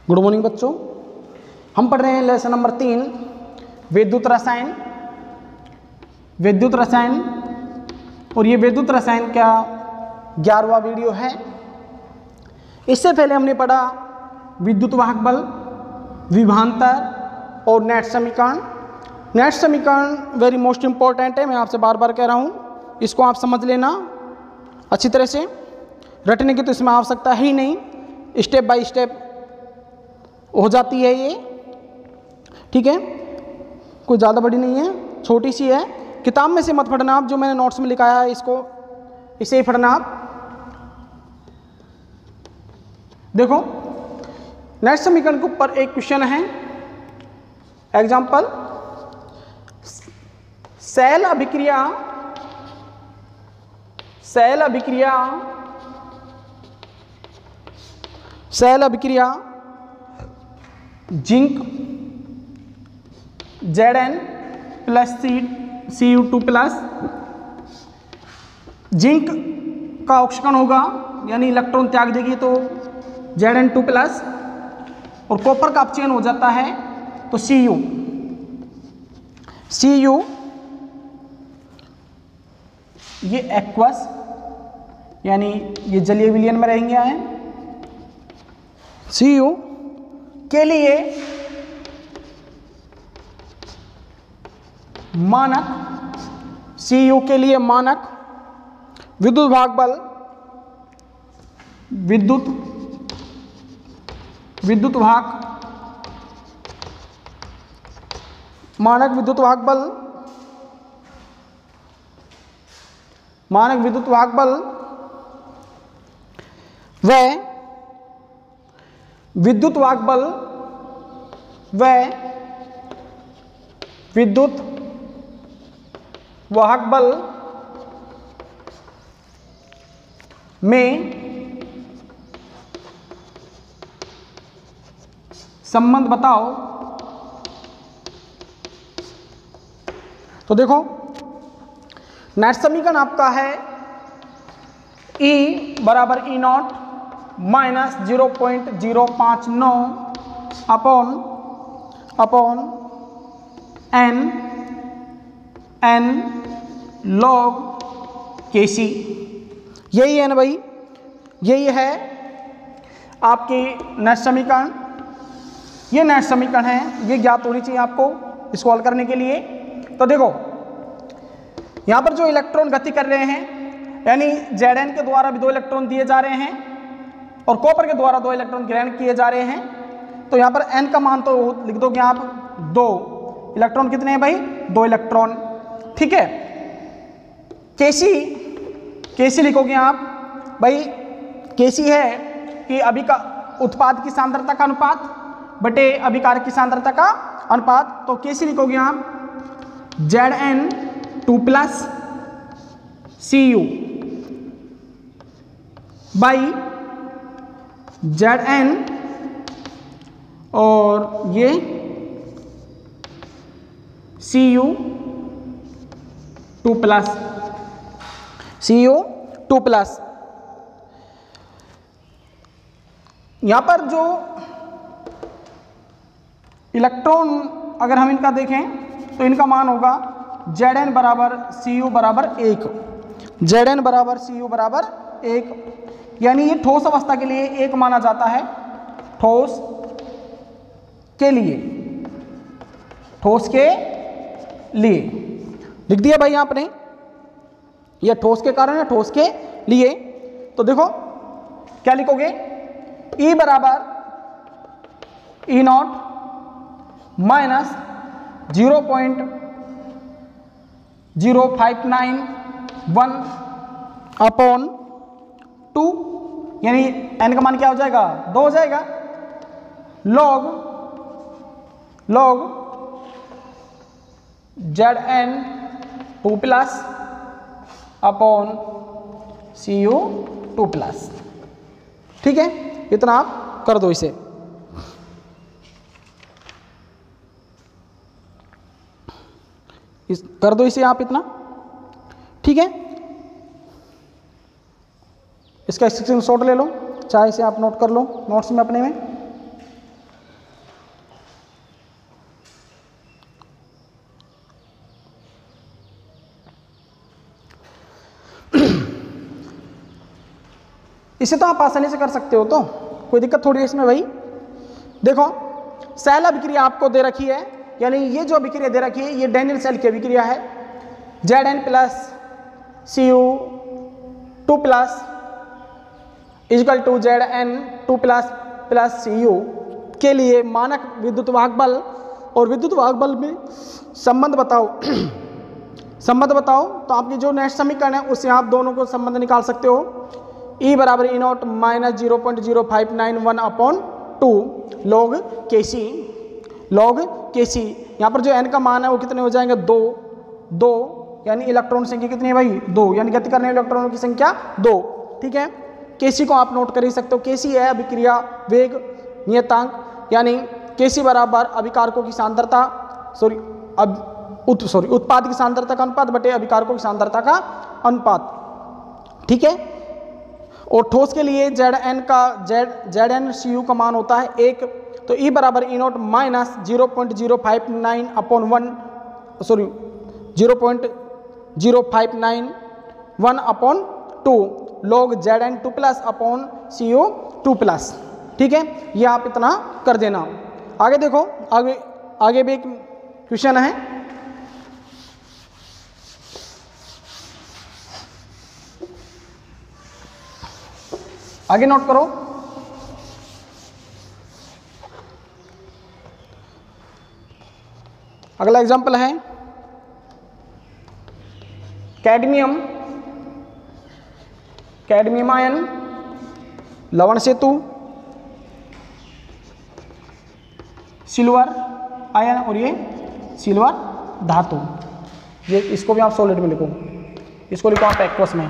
Good morning बच्चों, हम पढ़ रहे हैं लेसन नंबर 3 विद्युत रसायन। विद्युत रसायन और ये विद्युत रसायन का 11वां वीडियो है। इससे पहले हमने पढ़ा विद्युत वाहक बल, विभवांतर और नेट समीकरण। नेट समीकरण वेरी मोस्ट इंपॉर्टेंट है, मैं आपसे बार बार कह रहा हूँ, इसको आप समझ लेना अच्छी तरह से। रटने की तो इसमें आवश्यकता है ही नहीं, स्टेप बाय स्टेप हो जाती है ये, ठीक है। कोई ज़्यादा बड़ी नहीं है, छोटी सी है। किताब में से मत पढ़ना आप, जो मैंने नोट्स में लिखाया है इसको इसे ही पढ़ना आप। देखो नेट समीकरण के ऊपर एक क्वेश्चन है। एग्जाम्पल, सेल अभिक्रिया zinc Zn plus Cu2 plus, zinc का ऑक्सीकरण होगा यानी इलेक्ट्रॉन त्याग देगी तो Zn2 प्लस, और कॉपर का अपचयन हो जाता है तो Cu ये एक्वस यानी ये जलीय विलयन में रहेंगे आए। Cu के लिए मानक विद्युत वाहक बल, मानक विद्युत वाहक बल व विद्युत वाहक बल में संबंध बताओ। तो देखो नेट समीकरण आपका है E बराबर E0 minus 0.059 upon n log Kc। यही है ना भाई, यही है आपकी नेट समीकरण। ये नेट समीकरण है, ये ज्ञात होनी चाहिए आपको सॉल्व करने के लिए। तो देखो यहाँ पर जो इलेक्ट्रॉन गति कर रहे हैं यानी Zn के द्वारा भी 2 इलेक्ट्रॉन दिए जा रहे हैं और कॉपर के द्वारा 2 इलेक्ट्रॉन ग्रहण किए जा रहे हैं। तो यहाँ पर n का मान तो लिख दोगे आप 2 इलेक्ट्रॉन। कितने हैं भाई? 2 इलेक्ट्रॉन, ठीक है। Kc लिखोगे आप भाई, Kc है कि अभी का उत्पाद की सांद्रता का अनुपात बटे अभिकारक की सांद्रता का अनुपात। तो Kc लिखोगे आप Zn2 plus Cu by Zn और ये Cu2 प्लस। यहां पर जो इलेक्ट्रॉन अगर हम इनका देखें तो इनका मान होगा Zn बराबर Cu बराबर 1, Zn बराबर Cu बराबर 1, यानी ये ठोस अवस्था के लिए 1 माना जाता है। ठोस के लिए लिख दिया भाई आपने, यह ठोस के कारण है, ठोस के लिए। तो देखो क्या लिखोगे, E बराबर E0 माइनस 0.0591 अपॉन 2, यानी n का मान क्या हो जाएगा? 2 हो जाएगा। log Zn2 plus upon Cu2 plus, ठीक है। इतना आप कर दो इसे। कर दो इसे आप इतना, ठीक है। इसका स्क्रीनशॉट ले लो, चाहे इसे आप नोट कर लो नोट्स में अपने में। इसे तो आप आसानी से कर सकते हो, तो कोई दिक्कत थोड़ी है इसमें भाई। देखो सेल अभिक्रिया आपको दे रखी है, यानी ये जो अभिक्रिया दे रखी है ये डैनियल सेल की अभिक्रिया है। Zn plus Cu2 plus equal to Zn2 plus Cu के लिए मानक विद्युत वाहक बल और विद्युत वाहक बल में संबंध बताओ। संबंध बताओ, तो आपकी जो नेक्स्ट समीकरण है उससे आप दोनों को संबंध निकाल सकते हो। E बराबर E naught minus 0.0591 upon 2 log Kc, log Kc। यहाँ पर जो n का मान है वो कितने हो जाएंगे, 2, यानी इलेक्ट्रॉन संख्या कितनी है भाई, 2, यानी गति करने वाले इलेक्ट्रॉनों की संख्या 2। ठीक है, Kc को आप नोट कर ही सकते हो। Kc है अभिक्रिया वेग नियतांक, यानी Kc बराबर अभिकारकों की सांद्रता उत्पाद की सांद्रता का अनुपात बटे अभिकारकों की सांद्रता का अनुपात। ठीक है, और ठोस के लिए Zn Cu का मान होता है 1, तो E बराबर E naught minus 0.059 upon 0.0591 upon 2 log Zn2 plus upon Cu2 plus. ठीक है, ये आप इतना कर देना। आगे देखो, आगे भी एक क्वेश्चन है। आगे नोट करो, अगला एग्जांपल है कैडमियम आयन लवण सेतु, सिल्वर आयन और ये सिल्वर धातु। ये इसको भी आप सॉलिड में लिखो, इसको लिखो आप एक्वस में,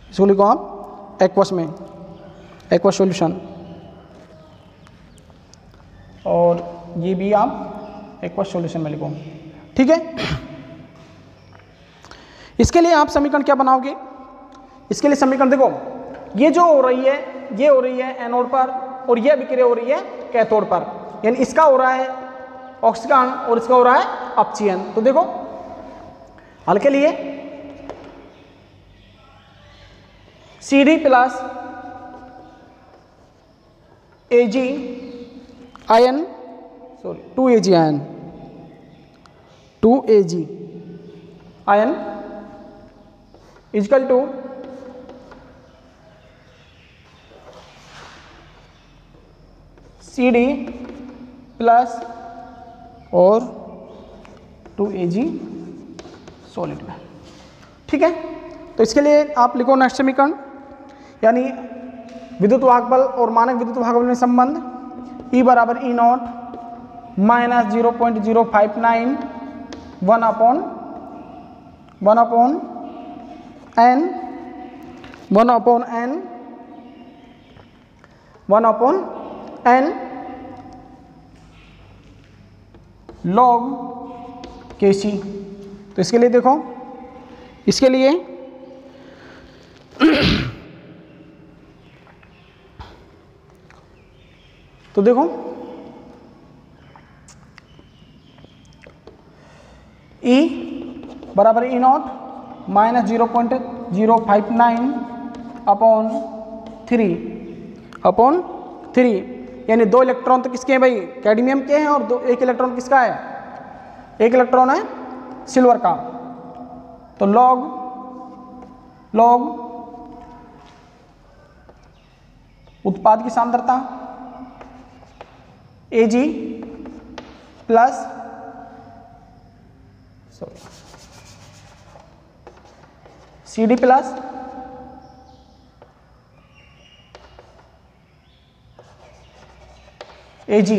इसको लिखो आप एक्वस में, एक्वस सॉल्यूशन, और ये भी आप एक्वस सॉल्यूशन में लिखो। ठीक है, इसके लिए आप समीकरण क्या बनाओगे, इसके लिए समीकरण देखो, ये जो हो रही है ये हो रही है एनोड पर और ये अभिक्रिया हो रही है कैथोड पर, यानी इसका हो रहा है ऑक्सीकरण और इसका हो रहा है अपचयन। तो देखो हल के लिए Cd plus Ag ion, 2Ag ion, 2Ag ion equal to Cd plus और 2Ag सॉलिड में। ठीक है, तो इसके लिए आप लिखो नेक्स्ट समीकरण, यानी विद्युत वाहक बल और मानक विद्युत वाहक बल में संबंध। E बराबर E naught minus 0.059 1 upon n log Kc। तो इसके लिए देखो, इसके लिए तो देखो E बराबर ई नॉट माइनस 0.059 अपॉन 3, यानी 2 इलेक्ट्रॉन तो किसके हैं भाई, कैडमियम के हैं, और 1 इलेक्ट्रॉन किसका है, 1 इलेक्ट्रॉन है सिल्वर का। तो log उत्पाद की सांद्रता Ag plus Cd plus Ag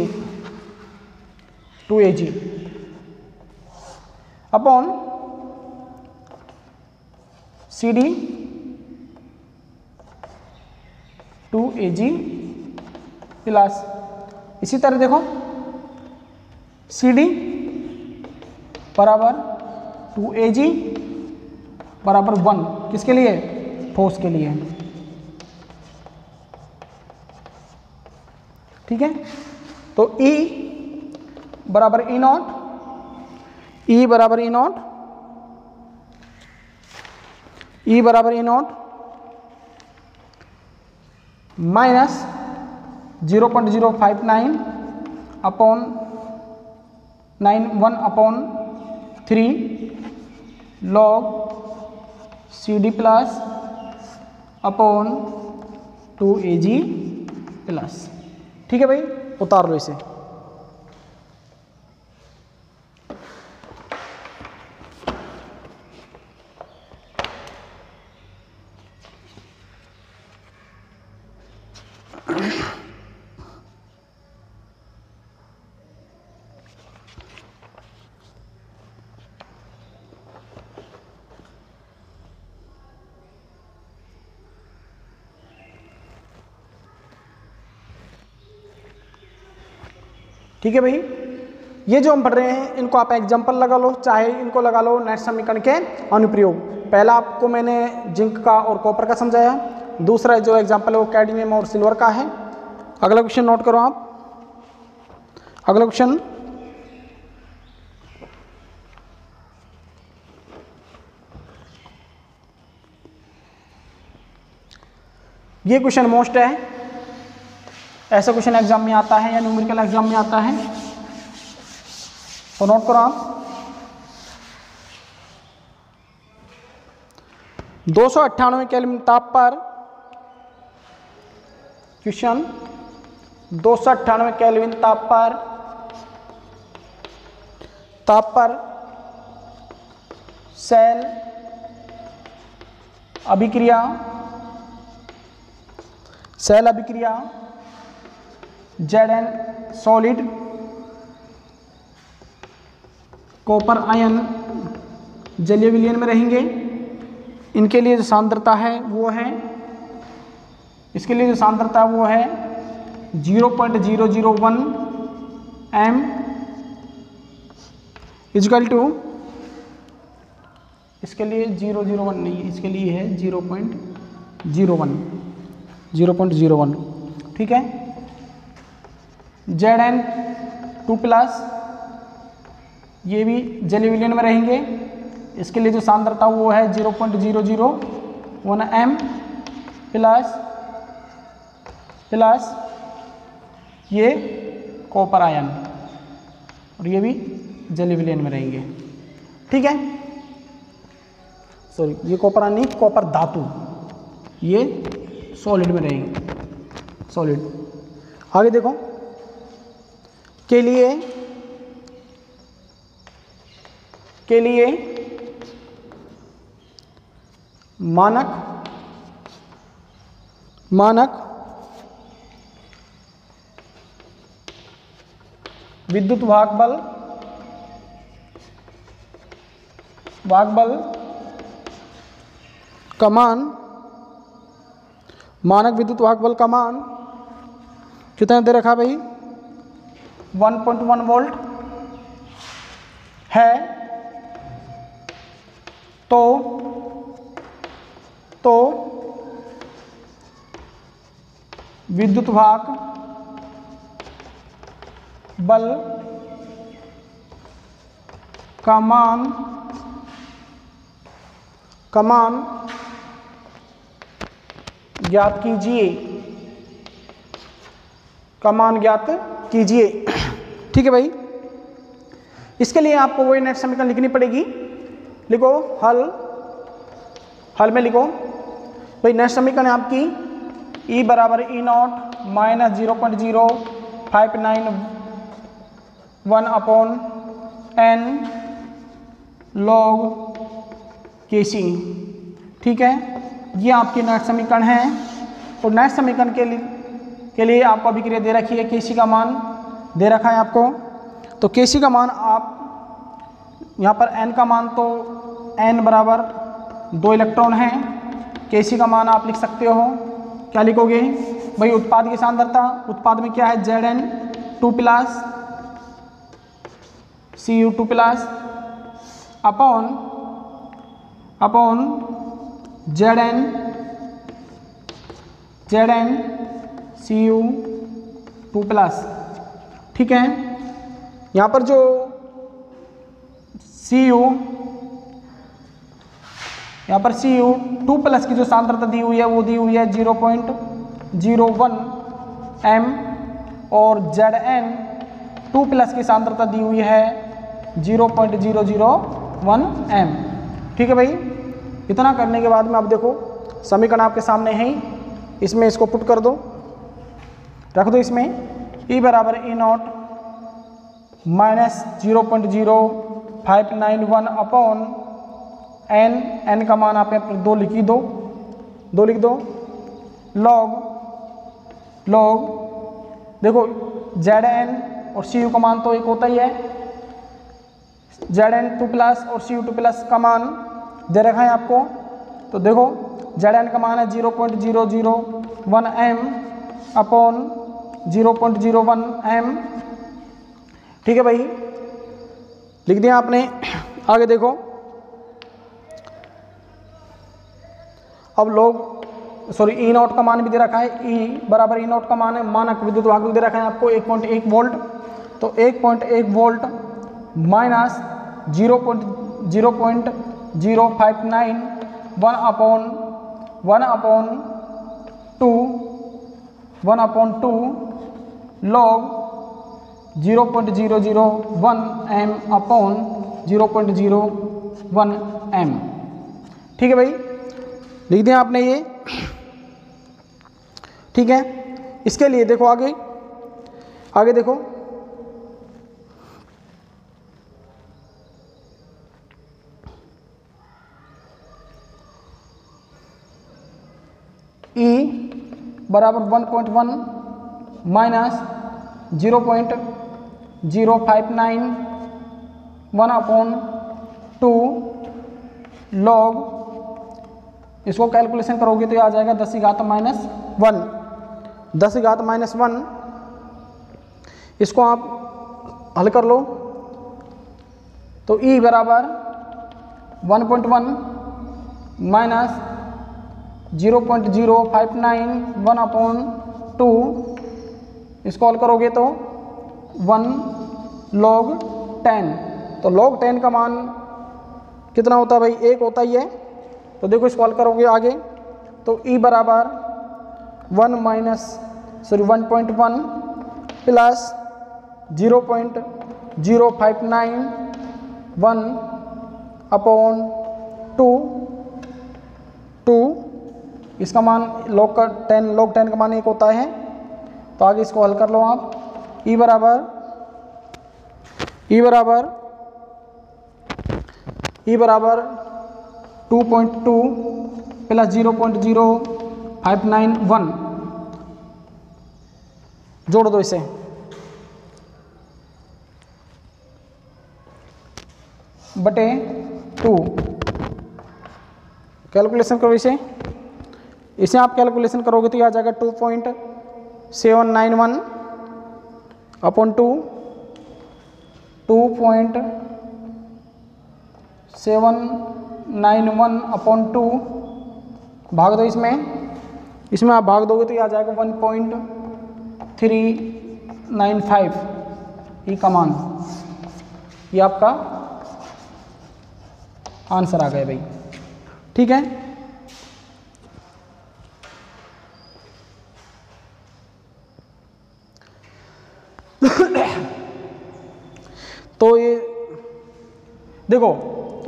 2Ag upon Cd 2Ag plus, इसी तरह देखो Cd बराबर 2Ag बराबर 1, किसके लिए, ठोस के लिए। ठीक है, तो E बराबर ई नॉट, E बराबर E naught minus 0.059 upon 1/3 log CD plus upon 2AG plus. ठीक है भाई, उतार लो इसे। ठीक है भाई, ये जो हम पढ़ रहे हैं इनको आप एग्जाम्पल लगा लो, चाहे इनको लगा लो नेट समीकरण के अनुप्रयोग। पहला आपको मैंने जिंक का और कॉपर का समझाया, दूसरा जो एग्जाम्पल है वो कैडमियम और सिल्वर का है। अगला क्वेश्चन नोट करो आप। अगला क्वेश्चन, ये क्वेश्चन मोस्ट है, ऐसा क्वेश्चन एग्जाम में आता है या न्यूमेरिकल एग्जाम में आता है, तो नोट करो आप। 298 केल्विन ताप पर क्वेश्चन, 298 केल्विन ताप पर सेल अभिक्रिया Zn सॉलिड कॉपर आयन जलीय विलयन में रहेंगे। इनके लिए जो सांद्रता है वो है, इसके लिए जो सांद्रता है वो है 0.001 m इजकल टू, इसके लिए 001 नहीं है, इसके लिए है 0.01। ठीक है, Zn2 प्लस, ये भी जलीय विलयन में रहेंगे। इसके लिए जो सांद्रता वो है 0.001 m प्लस ये कॉपर आयन, और ये भी जलीय विलयन में रहेंगे। ठीक है, सॉरी ये कॉपर आयन नहीं, कॉपर धातु, ये सॉलिड में रहेंगे, सॉलिड। आगे देखो, के लिए मानक विद्युत वाहक बल का मान, मानक विद्युत वाहक बल का मान कितना दे रखा भाई, 1.1 वोल्ट है। तो विद्युत वाहक बल का मान ज्ञात कीजिए। ठीक है भाई, इसके लिए आपको वही नेट समीकरण लिखनी पड़ेगी। लिखो हल में लिखो भाई, नेट समीकरण है आपकी E बराबर E0 minus 0.0591 upon n log Kc। ठीक है, ये आपके नेट समीकरण है। और नेट समीकरण के लिए आपको अभिक्रिया दे रखी है, Kc का मान दे रखा है आपको। तो Kc का मान आप यहाँ पर n का मान तो n बराबर 2 इलेक्ट्रॉन है, Kc का मान आप लिख सकते हो, क्या लिखोगे भाई, उत्पाद की सांद्रता, उत्पाद में क्या है Zn2 plus Cu2 plus upon Zn Cu2 plus. ठीक है, यहाँ पर जो Cu2 प्लस की जो सांद्रता दी हुई है वो दी हुई है 0.001 0.01 m और Zn2+ की सांद्रता दी हुई है 0.001 m। ठीक है भाई, इतना करने के बाद में अब देखो समीकरण आपके सामने है ही, इसमें इसको पुट कर दो, रख दो इसमें E बराबर E0 माइनस 0.0591 अपॉन n का मान आप यहाँ पर 2 लिख दो, लॉग देखो Zn और Cu का मान तो एक होता ही है, Zn2+ और Cu2+ का मान दे रखा है आपको। तो देखो Zn का मान है 0.001 m अपॉन 0.01 m। ठीक है भाई, लिख दिया आपने। आगे देखो, अब E0 का मान भी दे रखा है, E बराबर E0 का मान है, मानक विद्युत वाहक दे रखा है आपको 1.1 वोल्ट। तो 1.1 volt minus 0.0591 1/2 log 0.001 m upon 0.01 m। ठीक है भाई, लिख दिया आपने ये। ठीक है, इसके लिए देखो आगे देखो, E बराबर 1.1 माइनस 0.0591 1/2 लॉग, इसको कैलकुलेशन करोगे तो ये आ जाएगा 10⁻⁻1। इसको आप हल कर लो तो E बराबर 1.1 माइनस 0.0591 1/2, इसको हल करोगे तो 1 log 10। तो log 10 का मान कितना होता है भाई, 1 होता ही है। तो देखो इसको हल करोगे आगे तो E बराबर 1.1 प्लस 0.0591 अपॉन 2, इसका मान log 10 का मान 1 होता है। तो आगे इसको हल कर लो आप। E बराबर 2.2 प्लस 0.0591, जोड़ दो इसे, बटे 2, कैलकुलेशन करो इसे आप कैलकुलेशन करोगे तो ये आ जाएगा 2.791 अपॉन 2.791 अपॉन 2, भाग दो इसमें आप भाग दोगे तो ये आ जाएगा 1.395 ई का मान। ये आपका आंसर आ गया भाई। ठीक है, तो ये देखो,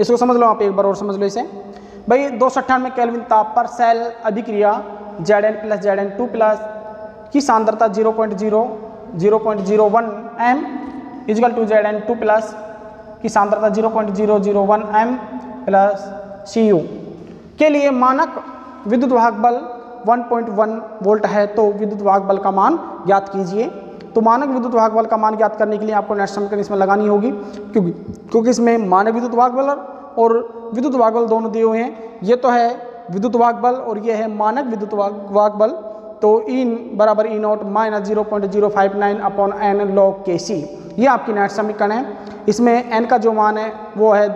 इसको समझ लो आप, एक बार और समझ लो इसे भाई। 298 केल्विन ताप पर सेल अभिक्रिया Zn प्लस Zn2+ की सांद्रता 0.01 m इजकल टू Zn2+ की सांद्रता 0.001 m प्लस Cu के लिए मानक विद्युत वाहक बल 1.1 वोल्ट है। तो विद्युत वाहक बल का मान ज्ञात कीजिए। तो मानक विद्युत वाहक बल का मान ज्ञात करने के लिए आपको नेट समीकरण इसमें लगानी होगी, क्योंकि इसमें मानक विद्युत वाहक बल और विद्युत वाहक बल दोनों दिए हुए हैं। ये तो है विद्युत वाहक बल और ये है मानक विद्युत वाहक बल। तो E बराबर E0 minus 0.059 upon n log Kc, ये आपकी नेट समीकरण है। इसमें n का जो मान है वो है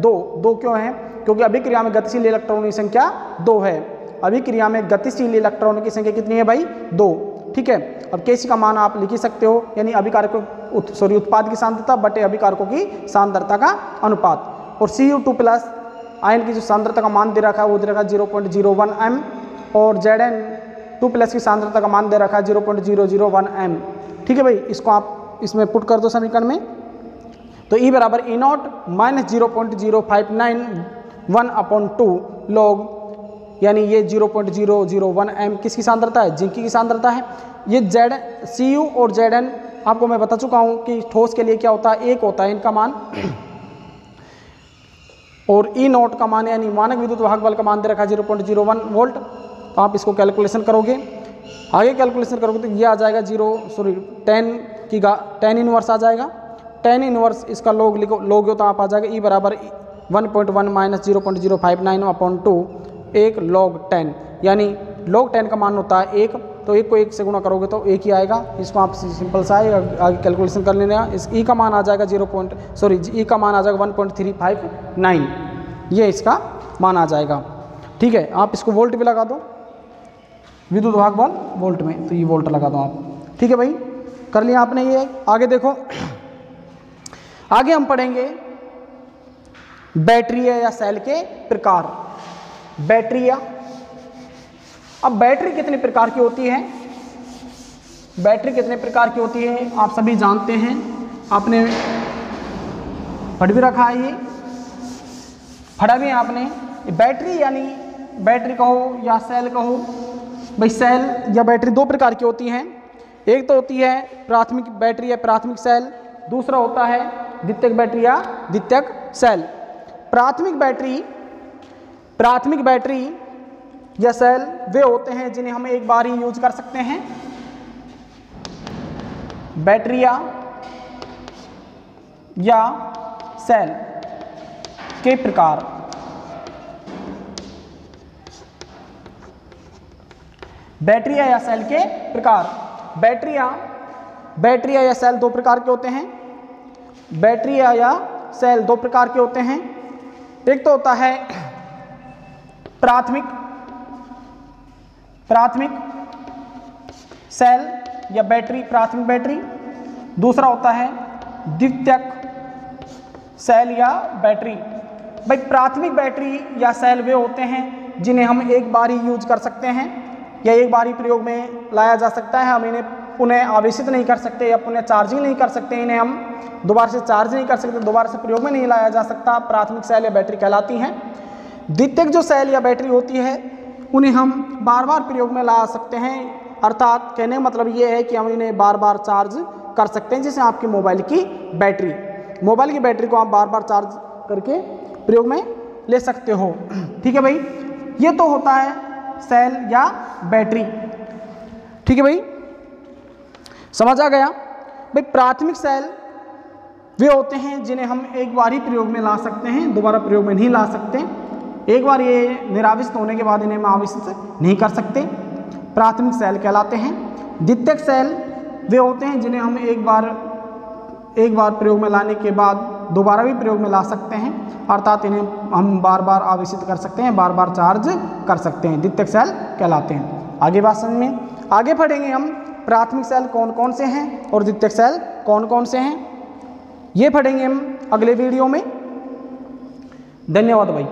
2 क्यों है, क्योंकि अभिक्रिया में गतिशील इलेक्ट्रॉनों की संख्या 2 है। अभिक्रिया में गतिशील इलेक्ट्रॉनों की संख्या कितनी है भाई, 2। ठीक है, अब Kc का मान आप लिख ही सकते हो, यानी उत्पाद की सांद्रता बटे अभिकारकों की सांद्रता का अनुपात। और Cu2+ आयन की जो सांद्रता का मान दे रखा है वो दे रखा है 0.01 m और Zn 2+ की सांद्रता का मान दे रखा है 0.001 m। ठीक है भाई, इसको आप इसमें पुट कर दो समीकरण में, तो E बराबर E0 माइनस 0.0591/2 log, यानी ये 0.001 m किसकी सांद्रता है, जिंक की सांद्रता है। ये Cu और Zn आपको मैं बता चुका हूँ कि ठोस के लिए क्या होता है, 1 होता है इनका मान, और E0 का मान यानी मानक विद्युत वाहक बल का मान दे रखा है 0.01 वोल्ट। तो आप इसको कैलकुलेशन करोगे, आगे कैलकुलेशन करोगे तो ये आ जाएगा 10 इनवर्स आ जाएगा। 10 इनवर्स इसका लोग लोगे तो आप आ जाएगा E बराबर 1.1 माइनस 0.059/2 1 log 10, यानी log 10 का मान होता है 1, तो 1 को 1 से गुणा करोगे तो 1 ही आएगा। इसको आप सिंपल सा है, आगे कैलकुलेशन कर लेना। इस E का मान आ जाएगा E का मान आ जाएगा 1.359, ये इसका मान आ जाएगा। ठीक है, आप इसको वोल्ट भी लगा दो, विद्युत वाहक बल वोल्ट में, तो ये वोल्ट लगा दो आप। ठीक है भाई, कर लिया आपने ये। आगे देखो, आगे हम पढ़ेंगे बैटरी या सेल के प्रकार। बैटरिया, अब बैटरी कितने प्रकार की होती है, बैटरी कितने प्रकार की होती है आप सभी जानते हैं, आपने पढ़ भी रखा है, ये पढ़ा भी है आपने। बैटरी यानी बैटरी कहो या सेल कहो, भाई सेल या बैटरी दो प्रकार की होती हैं। एक तो होती है प्राथमिक बैटरी या प्राथमिक सेल, दूसरा होता है द्वितीयक बैटरी या द्वितीयक सेल। प्राथमिक बैटरी या सेल वे होते हैं जिन्हें हम एक बार ही यूज कर सकते हैं। बैटरिया या सेल के प्रकार। बैटरिया या सेल के प्रकार। बैटरिया या सेल दो प्रकार के होते हैं। बैटरिया या सेल दो प्रकार के होते हैं। एक तो होता है प्राथमिक सेल या बैटरी, प्राथमिक बैटरी। दूसरा होता है द्वितीयक सेल या बैटरी। भाई प्राथमिक बैटरी या सेल वे होते हैं जिन्हें हम एक बार ही यूज कर सकते हैं या एक बार ही प्रयोग में लाया जा सकता है। हम इन्हें पुनः आवेशित नहीं कर सकते या पुनः चार्जिंग नहीं कर सकते, इन्हें हम दोबारा से चार्ज नहीं कर सकते, दोबारा से प्रयोग में नहीं लाया जा सकता। प्राथमिक सेल या बैटरी कहलाती हैं। द्वितीयक जो सेल या बैटरी होती है उन्हें हम बार बार प्रयोग में ला सकते हैं, अर्थात कहने का मतलब ये है कि हम इन्हें बार बार चार्ज कर सकते हैं। जैसे आपकी मोबाइल की बैटरी को आप बार बार चार्ज करके प्रयोग में ले सकते हो। ठीक है भाई, ये तो होता है सेल या बैटरी। ठीक है भाई, समझ आ गया। भाई प्राथमिक सेल वे होते हैं जिन्हें हम एक बार ही प्रयोग में ला सकते हैं, दोबारा प्रयोग में नहीं ला सकते। एक बार ये निराविष्ट होने के बाद इन्हें हम आविष्ट नहीं कर सकते, प्राथमिक सेल कहलाते हैं। द्वितीयक सेल वे होते हैं जिन्हें हम एक बार प्रयोग में लाने के बाद दोबारा भी प्रयोग में ला सकते हैं, अर्थात इन्हें हम बार बार आवेशित कर सकते हैं, बार बार चार्ज कर सकते हैं, द्वितीयक सेल कहलाते हैं। आगे बात समझ में, आगे पढ़ेंगे हम प्राथमिक सेल कौन कौन से हैं और द्वितीयक सेल कौन कौन से हैं, ये पढ़ेंगे हम अगले वीडियो में। धन्यवाद भाई।